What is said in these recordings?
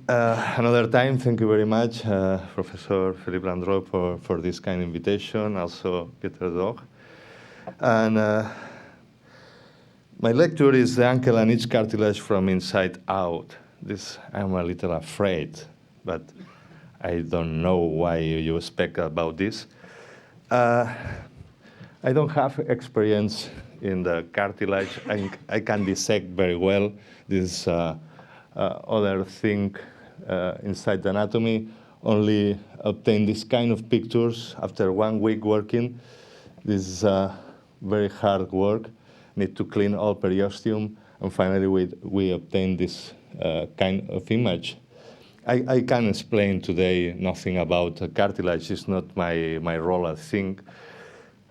Another time, thank you very much, Professor Philippe Landreau, for this kind of invitation, also Peter Dog. And my lecture is the ankle and its cartilage from inside out. This, I'm a little afraid, but I don't know why you expect about this. I don't have experience in the cartilage. I can dissect very well this other thing inside the anatomy, only obtain this kind of pictures after 1 week working. This is very hard work, need to clean all periosteum, and finally we obtain this kind of image. I can explain today nothing about cartilage. It's not my role, I think.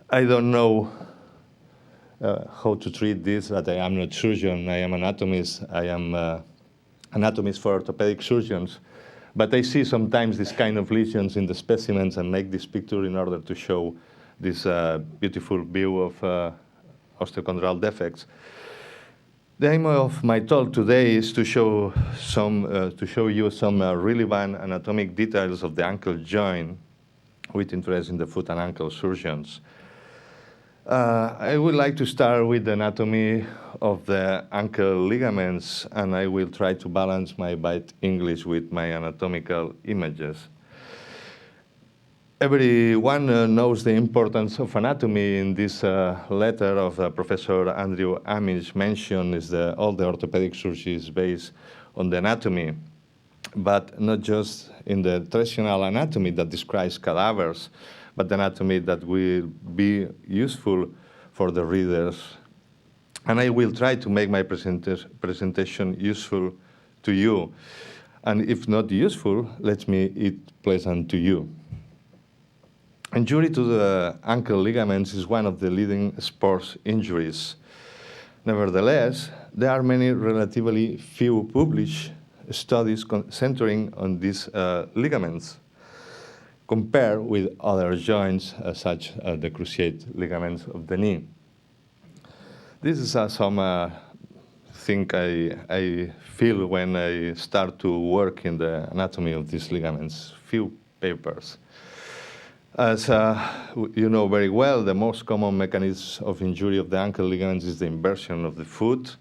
I don't know how to treat this, but I am not surgeon. I am anatomist. I am anatomist for orthopedic surgeons. But I see sometimes this kind of lesions in the specimens and make this picture in order to show this beautiful view of osteochondral defects. The aim of my talk today is to show you some relevant anatomic details of the ankle joint with interest in the foot and ankle surgeons. I would like to start with the anatomy of the ankle ligaments, and I will try to balance my bad English with my anatomical images. Everyone knows the importance of anatomy. In this letter of Professor Andrew Amish mentioned is all the orthopedic surgery is based on the anatomy, but not just in the traditional anatomy that describes cadavers, but the anatomy that will be useful for the readers. And I will try to make my presentation useful to you. And if not useful, let me it pleasant to you. Injury to the ankle ligaments is one of the leading sports injuries. Nevertheless, there are many relatively few published studies centering on these ligaments, compared with other joints, such as the cruciate ligaments of the knee. This is some thing I feel when I start to work in the anatomy of these ligaments. Few papers. As you know very well, the most common mechanism of injury of the ankle ligaments is the inversion of the foot.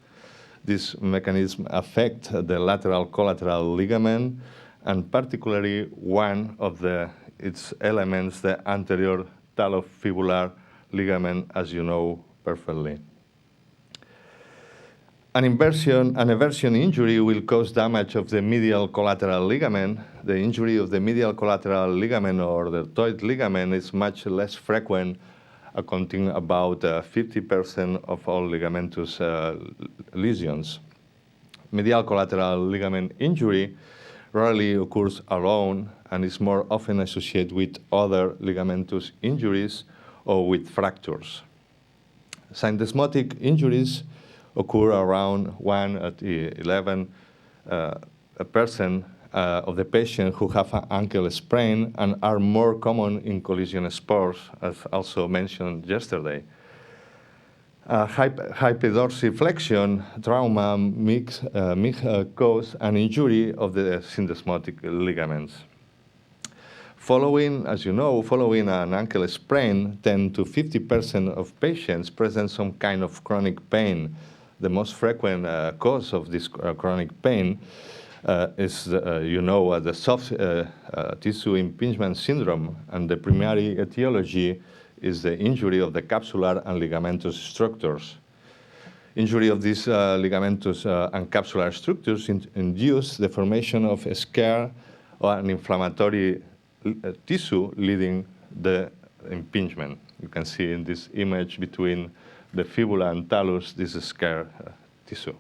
This mechanism affects the lateral collateral ligament, and particularly one of its elements, the anterior talofibular ligament, as you know perfectly. An eversion injury will cause damage of the medial collateral ligament. The injury of the medial collateral ligament or the ptoid ligament is much less frequent, accounting about 50% of all ligamentous lesions. Medial collateral ligament injury rarely occurs alone and is more often associated with other ligamentous injuries or with fractures. Syndesmotic injuries occur around 1 at 11% of the patients who have an ankle sprain and are more common in collision sports, as also mentioned yesterday. Hyperdorsiflexion trauma may cause an injury of the syndesmotic ligaments. As you know, following an ankle sprain, 10 to 50% of patients present some kind of chronic pain. The most frequent cause of this chronic pain is, the soft tissue impingement syndrome, and the primary etiology is the injury of the capsular and ligamentous structures. Injury of these ligamentous and capsular structures induce the formation of a scar or an inflammatory tissue leading the impingement. You can see in this image between the fibula and talus, this is scar tissue.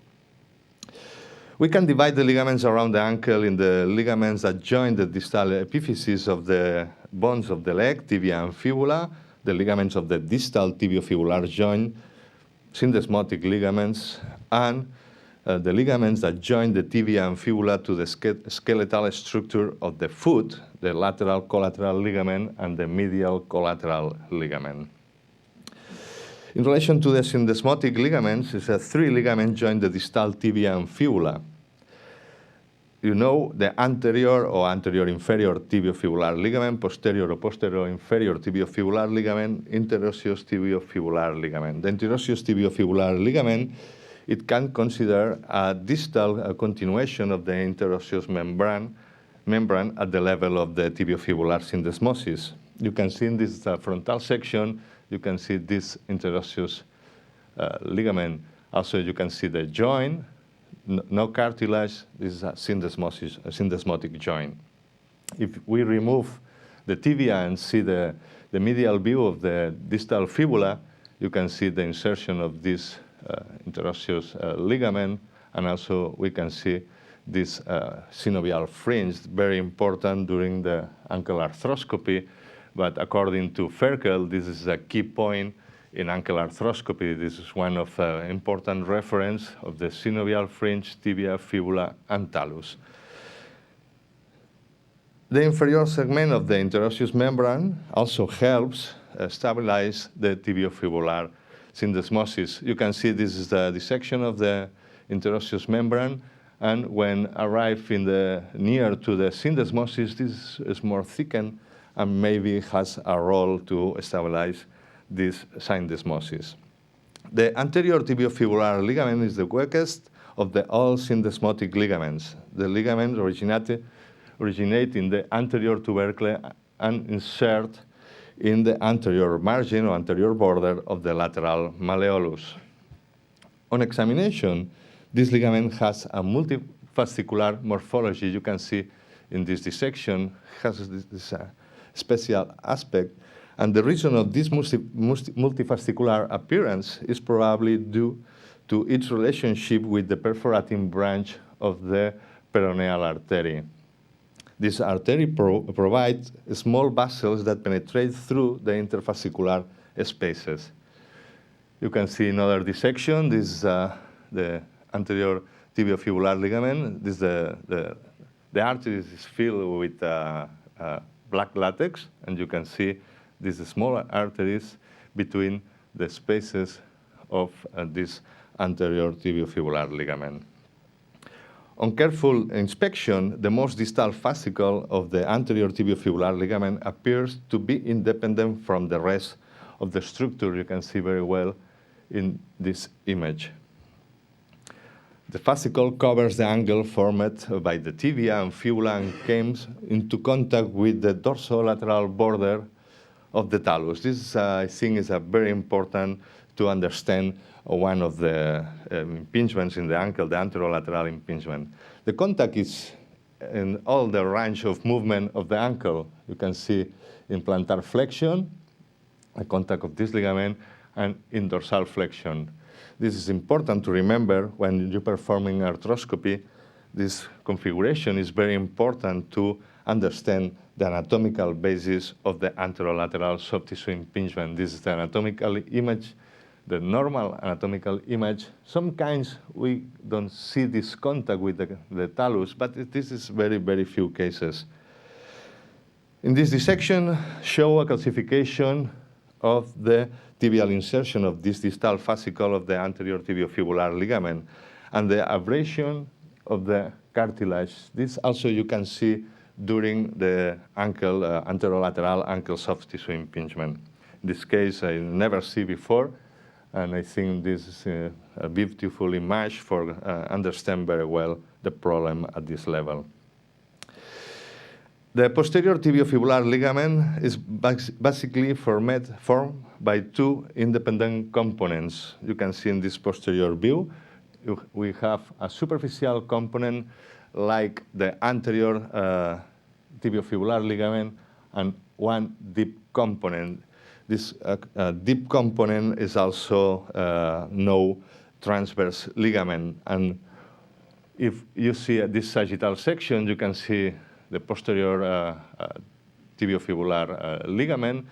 We can divide the ligaments around the ankle in the ligaments that join the distal epiphyses of the bones of the leg, tibia and fibula, the ligaments of the distal tibiofibular joint, syndesmotic ligaments, and the ligaments that join the tibia and fibula to the skeletal structure of the foot, the lateral collateral ligament and the medial collateral ligament. In relation to the syndesmotic ligaments, it's a 3 ligaments join the distal tibia and fibula. you know the anterior or anterior inferior tibiofibular ligament, posterior or posterior inferior tibiofibular ligament, interosseous tibiofibular ligament. The interosseous tibiofibular ligament, it can consider a distal continuation of the interosseous membrane at the level of the tibiofibular syndesmosis. You can see in this frontal section, you can see this interosseous ligament. Also, you can see the joint, no cartilage. This is a syndesmosis, a syndesmotic joint. If we remove the tibia and see the medial view of the distal fibula, you can see the insertion of this interosseous ligament, and also we can see this synovial fringe, very important during the ankle arthroscopy. But according to Ferkel, this is a key point in ankle arthroscopy. This is one of important reference of the synovial fringe, tibia, fibula, and talus. The inferior segment of the interosseous membrane also helps stabilize the tibiofibular syndesmosis. You can see this is the dissection of the interosseous membrane, and when arrive in the near to the syndesmosis, this is more thickened and maybe has a role to stabilize this syndesmosis. The anterior tibiofibular ligament is the weakest of the all syndesmotic ligaments. The ligaments originate in the anterior tubercle and insert in the anterior margin or anterior border of the lateral malleolus. On examination, this ligament has a multifascicular morphology. You can see in this dissection has this special aspect. And the reason of this multifascicular appearance is probably due to its relationship with the perforating branch of the peroneal artery. This artery provides small vessels that penetrate through the interfascicular spaces. You can see another dissection. This is the anterior tibiofibular ligament. This the artery is filled with black latex, and you can see these small arteries between the spaces of this anterior tibiofibular ligament. On careful inspection, the most distal fascicle of the anterior tibiofibular ligament appears to be independent from the rest of the structure. You can see very well in this image. The fascicle covers the angle formed by the tibia and fibula and comes into contact with the dorsolateral border of the talus. This, I think, is very important to understand one of the impingements in the ankle, the anterolateral impingement. The contact is in all the range of movement of the ankle. You can see in plantar flexion, a contact of this ligament, and in dorsal flexion. This is important to remember when you're performing arthroscopy. This configuration is very important to understand the anatomical basis of the anterolateral soft tissue impingement. This is the anatomical image, the normal anatomical image. Sometimes we don't see this contact with the talus, but this is very, very few cases. In this dissection, show a calcification of the tibial insertion of this distal fascicle of the anterior tibiofibular ligament and the abrasion of the cartilage. This also you can see during the ankle, anterolateral ankle soft tissue impingement. In this case, I never see before, and I think this is a beautiful image for understand very well the problem at this level. The posterior tibiofibular ligament is basically formed by two independent components. You can see in this posterior view, we have a superficial component like the anterior tibiofibular ligament and one deep component. This deep component is also no transverse ligament. And if you see this sagittal section, you can see the posterior tibiofibular ligament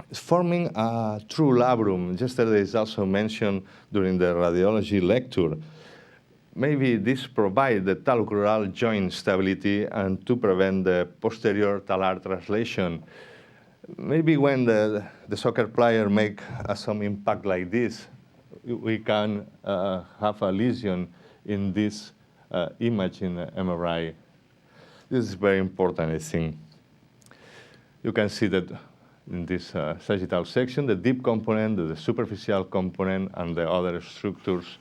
is forming a true labrum. Yesterday is also mentioned during the radiology lecture. Maybe this provides the talocrural joint stability and to prevent the posterior talar translation. Maybe when the soccer player make some impact like this, we can have a lesion in this image in MRI. This is very important, I think. You can see that in this sagittal section, the deep component, the superficial component, and the other structures.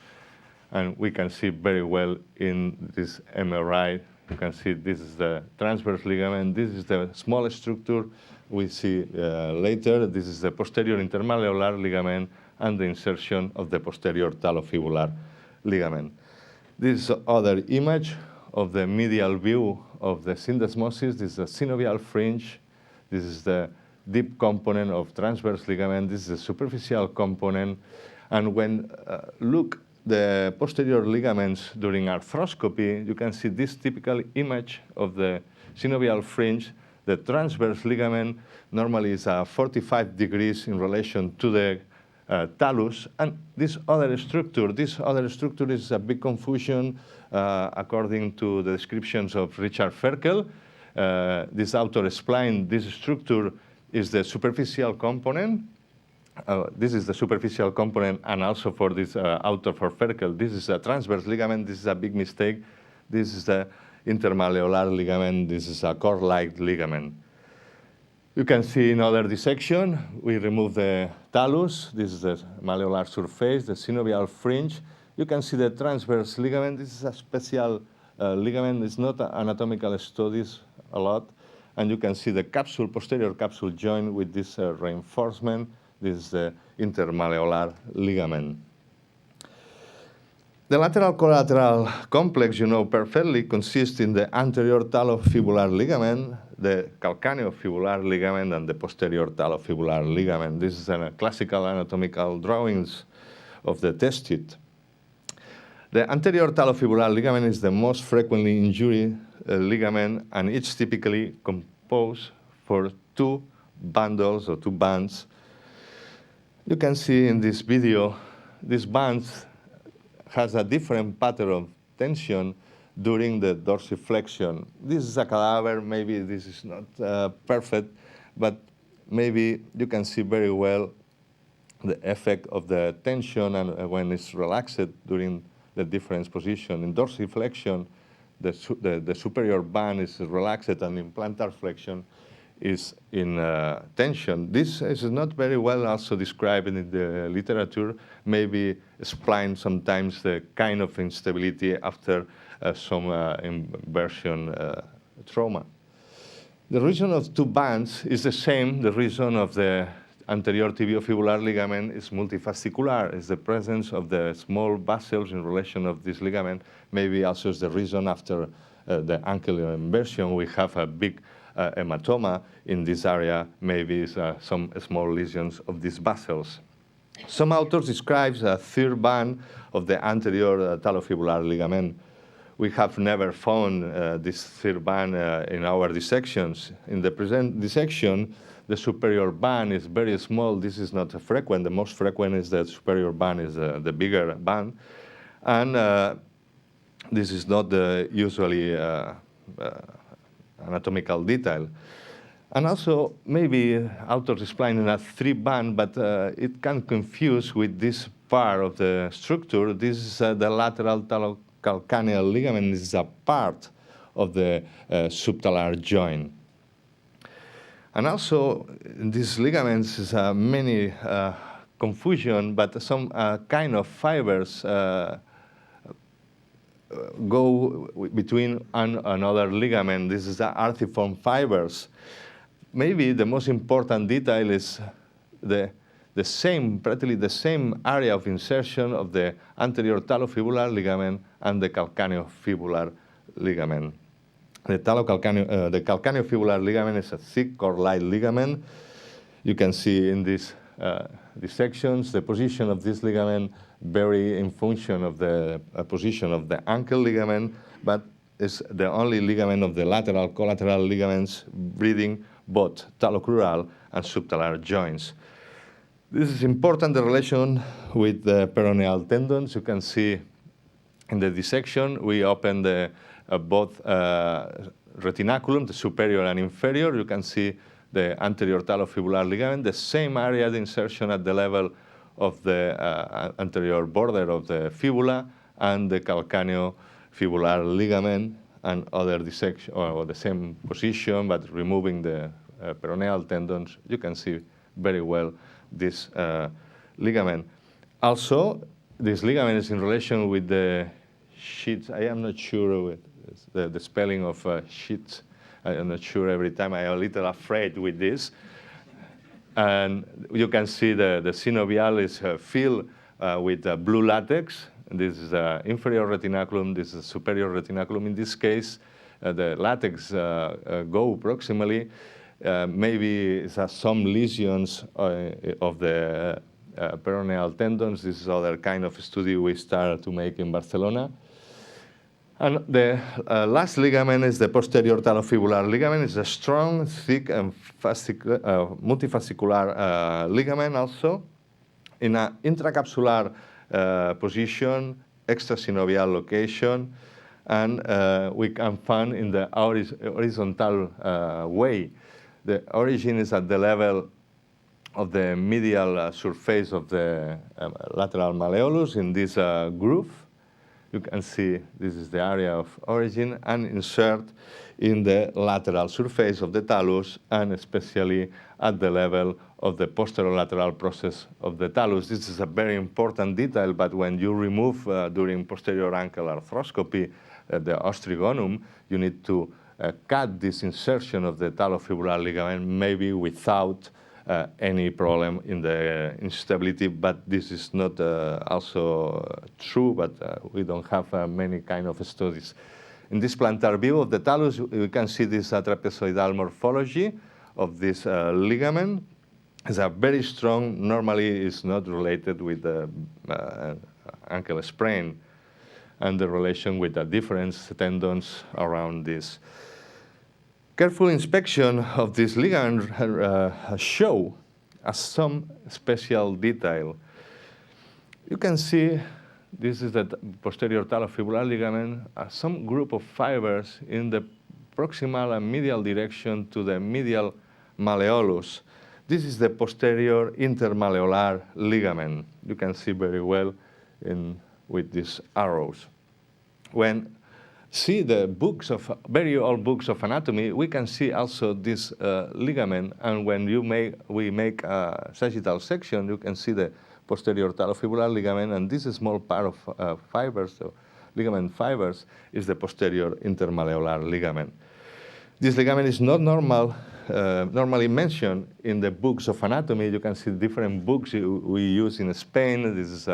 And we can see very well in this MRI. You can see this is the transverse ligament. This is the smallest structure we see later. This is the posterior intermolecular ligament and the insertion of the posterior talofibular ligament. This is other image of the medial view of the syndesmosis. This is the synovial fringe. This is the deep component of transverse ligament. This is the superficial component. And when look the posterior ligaments during arthroscopy, you can see this typical image of the synovial fringe. The transverse ligament normally is 45 degrees in relation to the talus. And this other structure is a big confusion according to the descriptions of Richard Ferkel. This author explained this structure is the superficial component. This is the superficial component, and also for this author, for Ferkel, this is a transverse ligament. This is a big mistake. This is the intermolecular ligament. This is a cord-like ligament. You can see in other dissection, we remove the talus. This is the malleolar surface, the synovial fringe. You can see the transverse ligament. This is a special ligament. It's not anatomical studies a lot. And you can see the capsule, posterior capsule joint with this reinforcement. This is the intermalleolar ligament. The lateral collateral complex, you know perfectly, consists in the anterior talofibular ligament, the calcaneofibular ligament, and the posterior talofibular ligament. This is a classical anatomical drawings of the testis. The anterior talofibular ligament is the most frequently injured ligament, and it's typically composed for two bundles or two bands. You can see in this video, this band has a different pattern of tension during the dorsiflexion. This is a cadaver. Maybe this is not perfect, but maybe you can see very well the effect of the tension and when it's relaxed during the different position. In dorsiflexion, the superior band is relaxed, and in plantar flexion is in tension. This is not very well also described in the literature, maybe explain sometimes the kind of instability after some inversion trauma. The reason of two bands is the same. The reason of the anterior tibiofibular ligament is multifascicular. It's the presence of the small vessels in relation of this ligament. Maybe also is the reason after the ankle inversion we have a big hematoma in this area, maybe some small lesions of these vessels. Some authors describe a third band of the anterior talofibular ligament. We have never found this third band in our dissections. In the present dissection, the superior band is very small. This is not frequent. The most frequent is the superior band is the bigger band. And this is not the usually anatomical detail. And also, maybe authors explaining a three band, but it can confuse with this part of the structure. This is the lateral calcaneal ligament. This is a part of the subtalar joint. And also, in these ligaments is many confusion, but some kind of fibers go between another ligament. This is the artiform fibers. Maybe the most important detail is practically the same area of insertion of the anterior talofibular ligament and the calcaneofibular ligament. The calcaneofibular ligament is a thick cord-like ligament. You can see in these dissections the position of this ligament vary in function of the position of the ankle ligament, but it's the only ligament of the lateral collateral ligaments breathing both talocrural and subtalar joints. This is important, the relation with the peroneal tendons. You can see in the dissection, we open the both retinaculum, the superior and inferior. You can see the anterior talofibular ligament, the same area of insertion at the level of the anterior border of the fibula and the calcaneofibular fibular ligament and other dissection, or the same position, but removing the peroneal tendons. You can see very well this ligament. Also, this ligament is in relation with the sheets. I am not sure with the spelling of sheets. I am not sure every time. I am a little afraid with this. And you can see the synovial is filled with blue latex. This is the inferior retinaculum. This is superior retinaculum. In this case, the latex go proximally. Maybe it has some lesions of the peroneal tendons. This is other kind of study we started to make in Barcelona. And the last ligament is the posterior talofibular ligament. It's a strong, thick, and multifascicular ligament also. In an intracapsular position, extrasynovial location, and we can find in the horizontal way. The origin is at the level of the medial surface of the lateral malleolus in this groove. You can see this is the area of origin, and insert in the lateral surface of the talus, and especially at the level of the posterolateral process of the talus. This is a very important detail, but when you remove during posterior ankle arthroscopy the ostrigonum, you need to cut this insertion of the talofibular ligament, maybe without any problem in the instability, but this is not also true, but we don't have many kind of studies. In this plantar view of the talus, we can see this trapezoidal morphology of this ligament. It's a very strong, normally is not related with the ankle sprain, and the relation with the different tendons around this. Careful inspection of this ligament show some special detail. You can see this is the posterior talofibular ligament, some group of fibers in the proximal and medial direction to the medial malleolus. This is the posterior intermalleolar ligament. You can see very well with these arrows. When see the books of very old books of anatomy, we can see also this ligament, and when we make a sagittal section, you can see the posterior talofibular ligament, and this small part of fibers, so ligament fibers, is the posterior intermalleolar ligament. This ligament is not normally mentioned in the books of anatomy. You can see different books we use in Spain. This is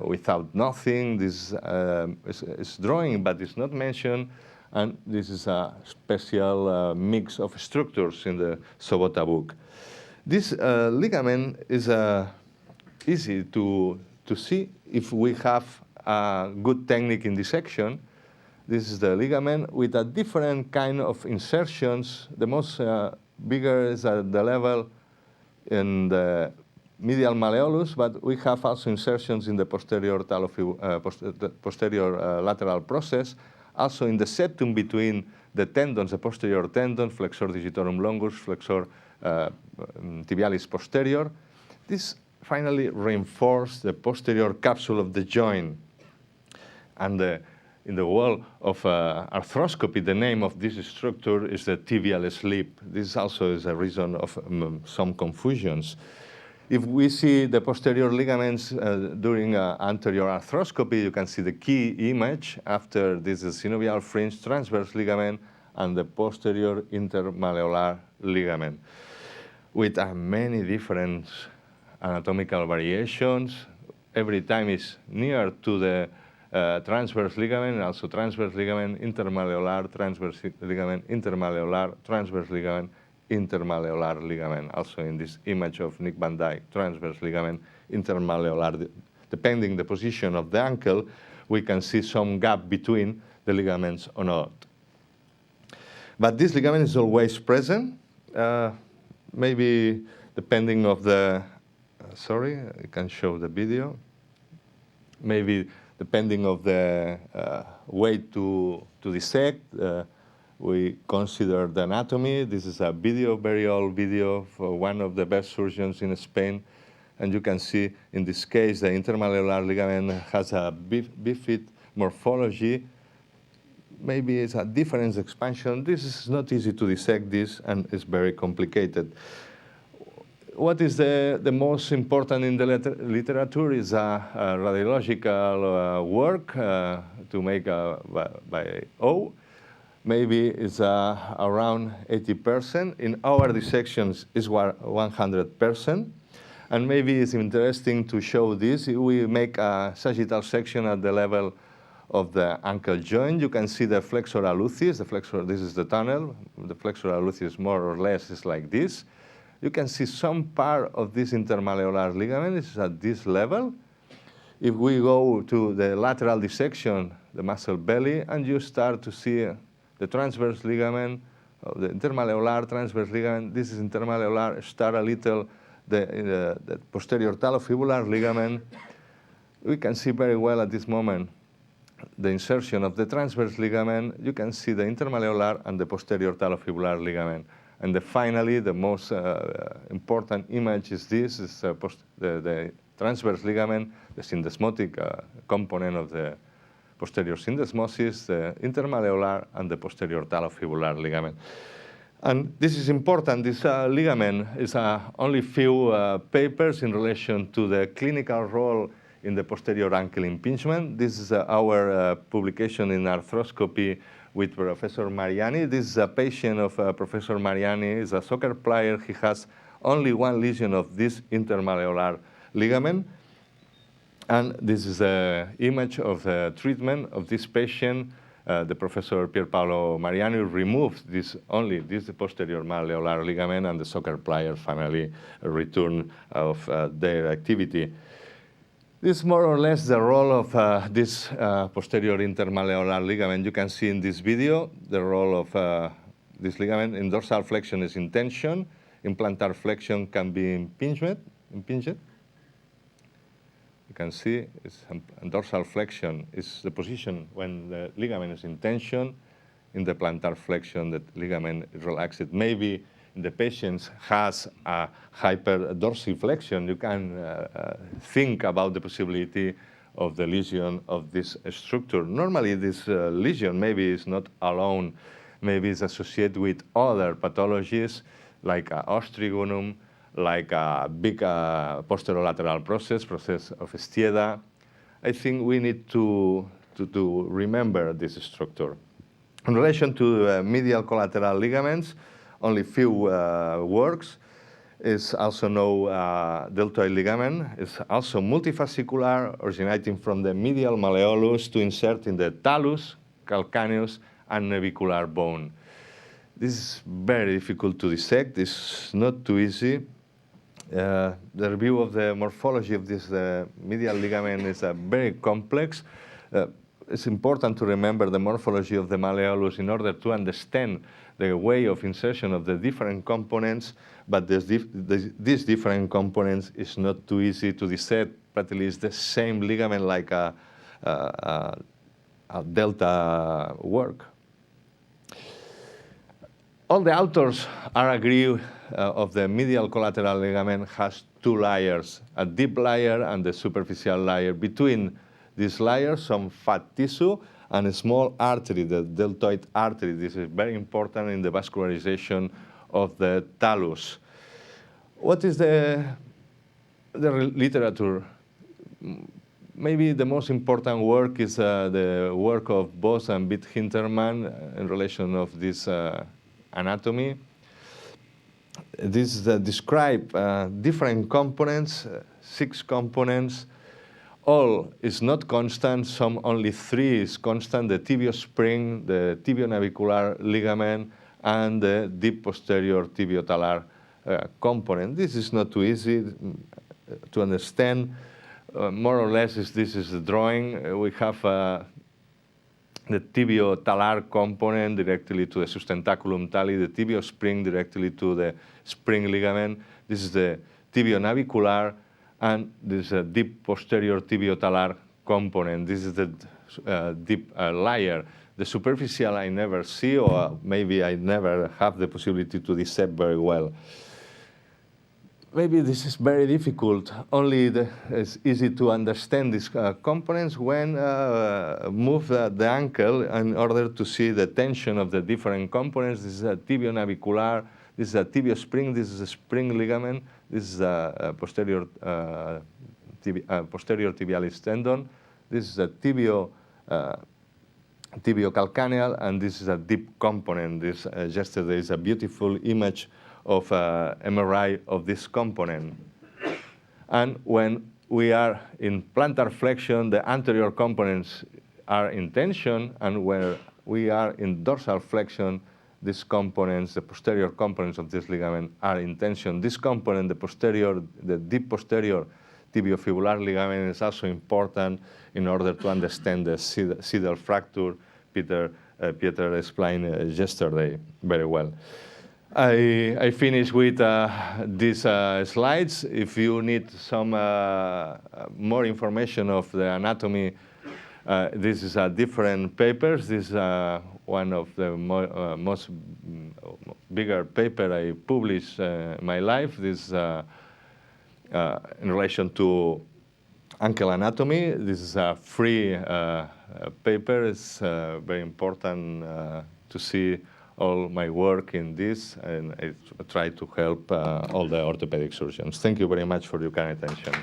without nothing. This is drawing, but it's not mentioned. And this is a special mix of structures in the Sobota book. This ligament is easy to see if we have a good technique in dissection. This is the ligament with a different kind of insertions. The most bigger is at the level in the medial malleolus, but we have also insertions in the posterior lateral process, also in the septum between the tendons, the posterior tendon, flexor digitorum longus, flexor tibialis posterior. This finally reinforces the posterior capsule of the joint. And in the world of arthroscopy, the name of this structure is the tibial slip. This also is a reason of some confusions. If we see the posterior ligaments during anterior arthroscopy, you can see the key image after this is synovial fringe transverse ligament and the posterior intermalleolar ligament, with many different anatomical variations. Every time is near to the transverse ligament, and also transverse ligament, intermalleolar, transverse ligament, intermalleolar, transverse ligament, intermalleolar ligament. Also in this image of Nick Van Dyke, transverse ligament, intermalleolar. Depending the position of the ankle, we can see some gap between the ligaments or not. But this ligament is always present. Maybe depending of the, sorry, I can show the video. Maybe depending of the way to dissect, we consider the anatomy. This is a video, very old video for one of the best surgeons in Spain. And you can see in this case, the intermalleolar ligament has a bifid morphology maybe it's a difference expansion. This is not easy to dissect this, and it's very complicated. What is the most important in the literature is a radiological work to make by O. Maybe it's around 80%. In our dissections, it's 100%. And maybe it's interesting to show this. We make a sagittal section at the level of the ankle joint. You can see the flexor hallucis. This is the tunnel. The flexor hallucis more or less is like this. You can see some part of this intermalleolar ligament is at this level. If we go to the lateral dissection, the muscle belly, and you start to see the transverse ligament, the intermalleolar transverse ligament, this is intermalleolar, start a little the posterior talofibular ligament. We can see very well at this moment the insertion of the transverse ligament. You can see the intermalleolar and the posterior talofibular ligament. And finally, the most important image is this, is the transverse ligament, the syndesmotic component of the posterior syndesmosis, the intermalleolar, and the posterior talofibular ligament. And this is important. This ligament is only few papers in relation to the clinical role in the posterior ankle impingement. This is our publication in arthroscopy with Professor Mariani. This is a patient of Professor Mariani. He's a soccer player. He has only one lesion of this intermalleolar ligament. And this is an image of the treatment of this patient. The Professor Pier Paolo Mariani removed only this posterior malleolar ligament, and the soccer player finally returned of their activity. This is more or less the role of this posterior intermalleolar ligament. You can see in this video the role of this ligament. In dorsal flexion is in tension. In plantar flexion can be impinged. You can see dorsal flexion is the position when the ligament is in tension. In the plantar flexion, the ligament is relaxed. Maybe in the patient has a hyperdorsiflexion, you can think about the possibility of the lesion of this structure. Normally, this lesion maybe is not alone. Maybe it's associated with other pathologies like ostrigonum, like a big posterolateral process of Stieda. I think we need to remember this structure. In relation to medial collateral ligaments, only few works. Is also known deltoid ligament. It's also multifascicular, originating from the medial malleolus to insert in the talus, calcaneus, and navicular bone. This is very difficult to dissect. It's not too easy. The review of the morphology of this medial ligament is very complex. It's important to remember the morphology of the malleolus in order to understand the way of insertion of the different components, but these different components is not too easy to dissect, but it is the same ligament like a delta work. All the authors are agree of the medial collateral ligament has two layers, a deep layer and the superficial layer. Between these layers, some fat tissue and a small artery, the deltoid artery. This is very important in the vascularization of the talus. What is the literature? Maybe the most important work is the work of Bos and Bit Hinterman in relation of this anatomy. This describe different components, 6 components. All is not constant, some only 3 is constant, the tibio spring, the tibionavicular ligament, and the deep posterior tibiotalar component. This is not too easy to understand. More or less, this is the drawing. We have the tibiotalar component directly to the sustentaculum tali, the tibio spring directly to the spring ligament. This is the tibionavicular, and this is a deep posterior tibiotalar component. This is the deep layer. The superficial I never see, or maybe I never have the possibility to dissect very well. maybe this is very difficult. Only it's easy to understand these components when move the ankle in order to see the tension of the different components. This is a tibionavicular. This is a tibio spring. This is a spring ligament. This is a posterior tibialis tendon. This is a tibiocalcaneal, and this is a deep component. This yesterday is a beautiful image of MRI of this component. And when we are in plantar flexion, the anterior components are in tension, and when we are in dorsal flexion, these components, the posterior components of this ligament, are in tension. This component, the deep posterior tibiofibular ligament, is also important in order to understand the cedal fracture. Peter explained yesterday very well. I finish with these slides. If you need some more information of the anatomy, this is a different papers. This is one of the most bigger paper I published in my life. This in relation to ankle anatomy. This is a free paper. It's very important to see all my work in this, and I try to help all the orthopedic surgeons. Thank you very much for your kind attention.